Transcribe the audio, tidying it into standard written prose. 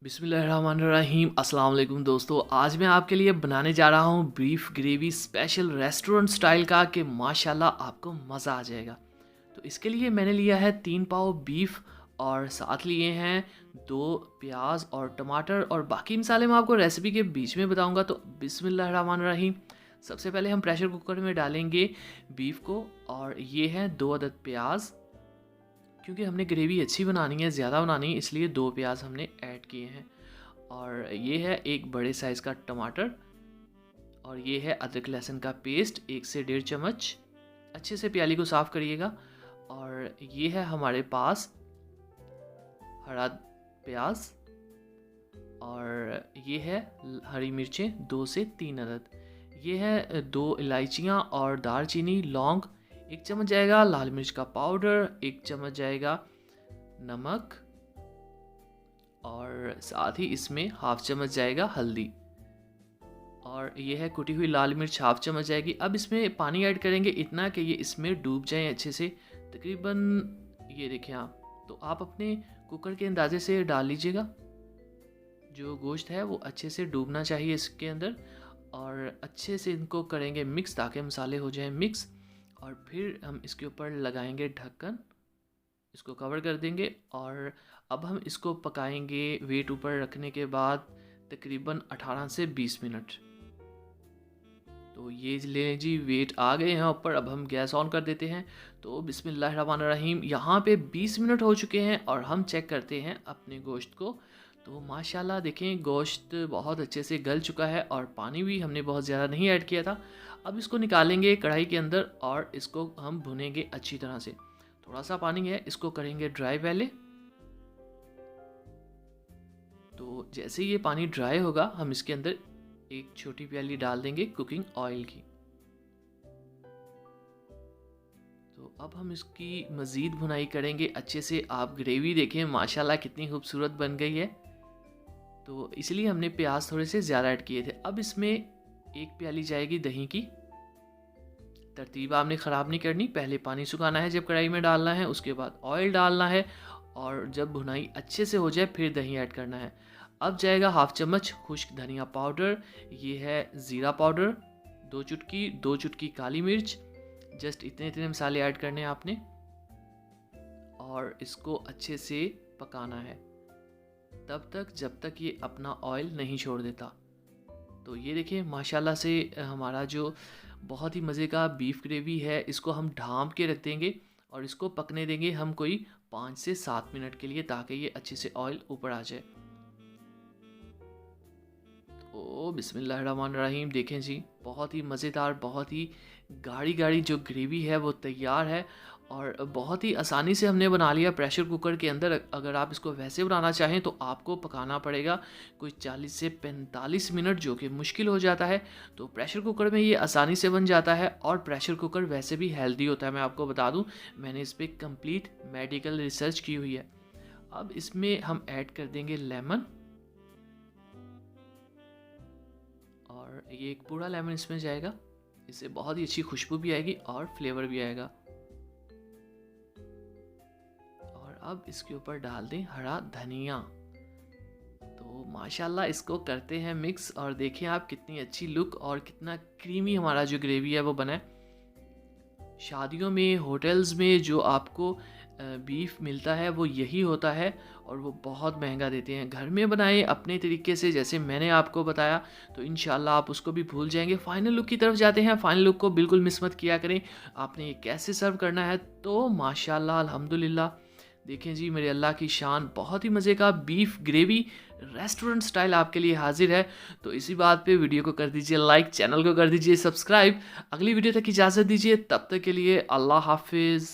बिस्मिल्लाहिर्रहमानिर्रहीम। अस्सलाम वालेकुम दोस्तों, आज मैं आपके लिए बनाने जा रहा हूँ beef gravy special restaurant style का कि माशाल्लाह आपको मज़ा आ जाएगा। तो इसके लिए मैंने लिया है 3 पाव बीफ और साथ लिए हैं 2 प्याज और टमाटर और बाकी मसाले मैं आपको रेसिपी के बीच में बताऊंगा। तो बिस्मिल्लाहिर्रहमानिर्रहीम। सबसे पहले हम प्रेशर कुकर में डालेंगे बीफ को और ये है 2 अदद प्याज। क्योंकि हमने ग्रेवी अच्छी बनानी है, ज़्यादा बनानी है, इसलिए 2 प्याज हमने ऐड किए हैं। और ये है एक बड़े साइज़ का टमाटर और ये है अदरक लहसुन का पेस्ट 1 से 1.5 चम्मच। अच्छे से प्याली को साफ़ करिएगा। और ये है हमारे पास हरा प्याज और ये है हरी मिर्चें 2 से 3 अदद। ये है 2 इलायचियाँ और दालचीनी लौंग। 1 चम्मच जाएगा लाल मिर्च का पाउडर, 1 चम्मच जाएगा नमक और साथ ही इसमें हाफ चम्मच जाएगा हल्दी और ये है कुटी हुई लाल मिर्च हाफ चम्मच जाएगी। अब इसमें पानी ऐड करेंगे इतना कि ये इसमें डूब जाए अच्छे से, तकरीबन ये देखें आप। तो आप अपने कुकर के अंदाजे से डाल लीजिएगा। जो गोश्त है वो अच्छे से डूबना चाहिए इसके अंदर और अच्छे से इनको करेंगे मिक्स ताकि मसाले हो जाएं मिक्स। और फिर हम इसके ऊपर लगाएंगे ढक्कन, इसको कवर कर देंगे और अब हम इसको पकाएंगे वेट ऊपर रखने के बाद तकरीबन 18 से 20 मिनट। तो ये ले जी, वेट आ गए हैं ऊपर। अब हम गैस ऑन कर देते हैं। तो बिस्मिल्लाहिर्रहमानिर्रहीम, यहाँ पे 20 मिनट हो चुके हैं और हम चेक करते हैं अपने गोश्त को। तो माशाल्लाह देखें गोश्त बहुत अच्छे से गल चुका है और पानी भी हमने बहुत ज़्यादा नहीं ऐड किया था। अब इसको निकालेंगे कढ़ाई के अंदर और इसको हम भुनेंगे अच्छी तरह से। थोड़ा सा पानी है, इसको करेंगे ड्राई पहले। तो जैसे ये पानी ड्राई होगा हम इसके अंदर एक छोटी प्याली डाल देंगे कुकिंग ऑयल की। तो अब हम इसकी मज़ीद भुनाई करेंगे अच्छे से। आप ग्रेवी देखें माशाल्लाह कितनी खूबसूरत बन गई है। तो इसलिए हमने प्याज थोड़े से ज़्यादा ऐड किए थे। अब इसमें 1 प्याली जाएगी दही की। तरतीब आपने ख़राब नहीं करनी, पहले पानी सुखाना है जब कढ़ाई में डालना है, उसके बाद ऑयल डालना है और जब भुनाई अच्छे से हो जाए फिर दही ऐड करना है। अब जाएगा हाफ चम्मच खुश्क धनिया पाउडर, ये है ज़ीरा पाउडर 2 चुटकी, 2 चुटकी काली मिर्च। जस्ट इतने इतने मसाले ऐड करने हैं आपने और इसको अच्छे से पकाना है तब तक जब तक ये अपना ऑयल नहीं छोड़ देता। तो ये देखिए माशाल्लाह से हमारा जो बहुत ही मज़े का बीफ ग्रेवी है, इसको हम ढाँप के रख देंगे और इसको पकने देंगे हम कोई 5 से 7 मिनट के लिए ताकि ये अच्छे से ऑयल ऊपर आ जाए। तो बिस्मिल्लाहिर्रहमानिर्रहीम, देखें जी बहुत ही मज़ेदार, बहुत ही गाढ़ी गाढ़ी जो ग्रेवी है वो तैयार है और बहुत ही आसानी से हमने बना लिया प्रेशर कुकर के अंदर। अगर आप इसको वैसे बनाना चाहें तो आपको पकाना पड़ेगा कोई 40 से 45 मिनट, जो कि मुश्किल हो जाता है। तो प्रेशर कुकर में ये आसानी से बन जाता है और प्रेशर कुकर वैसे भी हेल्दी होता है, मैं आपको बता दूं, मैंने इस पर कंप्लीट मेडिकल रिसर्च की हुई है। अब इसमें हम ऐड कर देंगे लेमन और ये एक पूरा लेमन इसमें जाएगा। इससे बहुत ही अच्छी खुशबू भी आएगी और फ्लेवर भी आएगा। और अब इसके ऊपर डाल दें हरा धनिया। तो माशाल्लाह इसको करते हैं मिक्स और देखें आप कितनी अच्छी लुक और कितना क्रीमी हमारा जो ग्रेवी है वो बना है। शादियों में, होटल्स में जो आपको बीफ मिलता है वो यही होता है और वो बहुत महंगा देते हैं। घर में बनाएं अपने तरीके से जैसे मैंने आपको बताया, तो इंशाल्लाह आप उसको भी भूल जाएंगे। फाइनल लुक की तरफ जाते हैं। फाइनल लुक को बिल्कुल मिस मत किया करें। आपने ये कैसे सर्व करना है। तो माशाल्लाह अल्हम्दुलिल्लाह, देखें जी मेरे अल्लाह की शान, बहुत ही मज़े का बीफ ग्रेवी रेस्टोरेंट स्टाइल आपके लिए हाजिर है। तो इसी बात पे वीडियो को कर दीजिए लाइक, चैनल को कर दीजिए सब्सक्राइब। अगली वीडियो तक इजाज़त दीजिए, तब तक के लिए अल्लाह हाफिज़।